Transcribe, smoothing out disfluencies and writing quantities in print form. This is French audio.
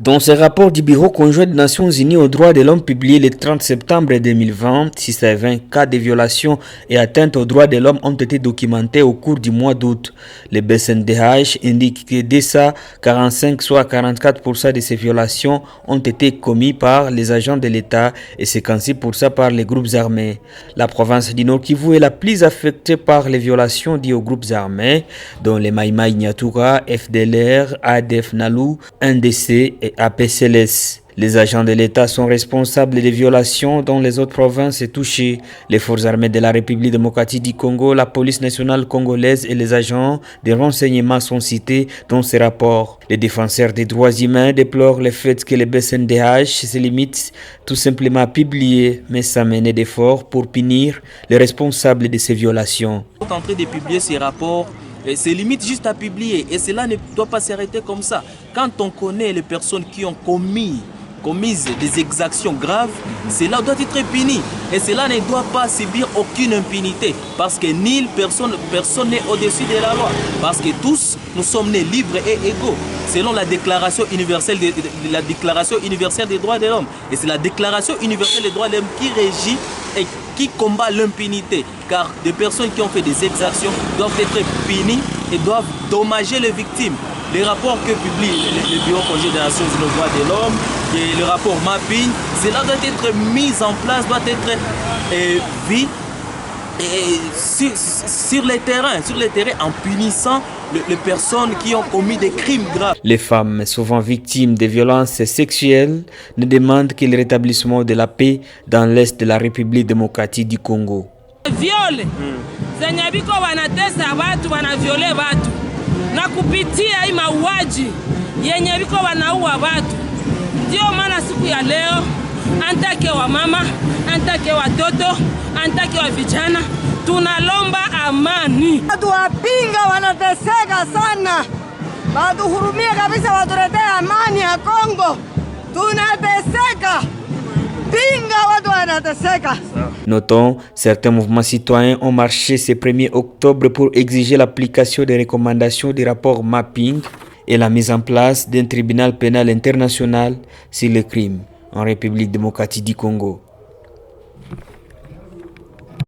Dans ce rapport du Bureau conjoint des Nations Unies aux droits de l'homme publié le 30 septembre 2020, 620 cas de violations et atteintes aux droits de l'homme ont été documentés au cours du mois d'août. Le BCNDH indique que dès ça, 45 soit 44% de ces violations ont été commises par les agents de l'État et 56% par les groupes armés. La province du Nord Kivu est la plus affectée par les violations dues aux groupes armés, dont les Mai Mai Nyatura, FDLR, ADF Nalu, NDC et APCLS. Les agents de l'État sont responsables des violations dont les autres provinces sont touchées. Les forces armées de la République démocratique du Congo, la police nationale congolaise et les agents de renseignement sont cités dans ces rapports. Les défenseurs des droits humains déplorent le fait que le BCNDH se limite tout simplement à publier, mais sans mener d'efforts pour punir les responsables de ces violations. En train de publier ces rapports, c'est limite juste à publier et cela ne doit pas s'arrêter comme ça. Quand on connaît les personnes qui ont commis des exactions graves, cela doit être puni et cela ne doit pas subir aucune impunité parce que personne n'est au-dessus de la loi, parce que tous nous sommes nés libres et égaux selon la Déclaration universelle des droits de l'homme, et c'est la Déclaration universelle des droits de l'homme qui régit et qui combat l'impunité, car des personnes qui ont fait des exactions doivent être punies et doivent dommager les victimes. Les rapports que publie le Bureau conjoint des Nations Unies aux droits de l'homme et le rapport Mapping, cela doit être mis en place, doit être vu sur les terrains en punissant les personnes qui ont commis des crimes graves. Les femmes, souvent victimes de violences sexuelles, ne demandent que le rétablissement de la paix dans l'est de la République démocratique du Congo. Viole zenye biko wanatesa watu, wanaviole watu na kupitia hii mauaji yenye biko wanaua watu. Ndio maana siku ya leo antake wa mama, antake watoto, antake wa vijana tunalomba amani. Watu wapinga wanateseka sana, watu hurumia kabisa, watuletee amani ya Kongo. Tunateseka, pinga watu wanateseka. Notons, certains mouvements citoyens ont marché ce 1er octobre pour exiger l'application des recommandations du rapport Mapping et la mise en place d'un tribunal pénal international sur les crimes en République démocratique du Congo.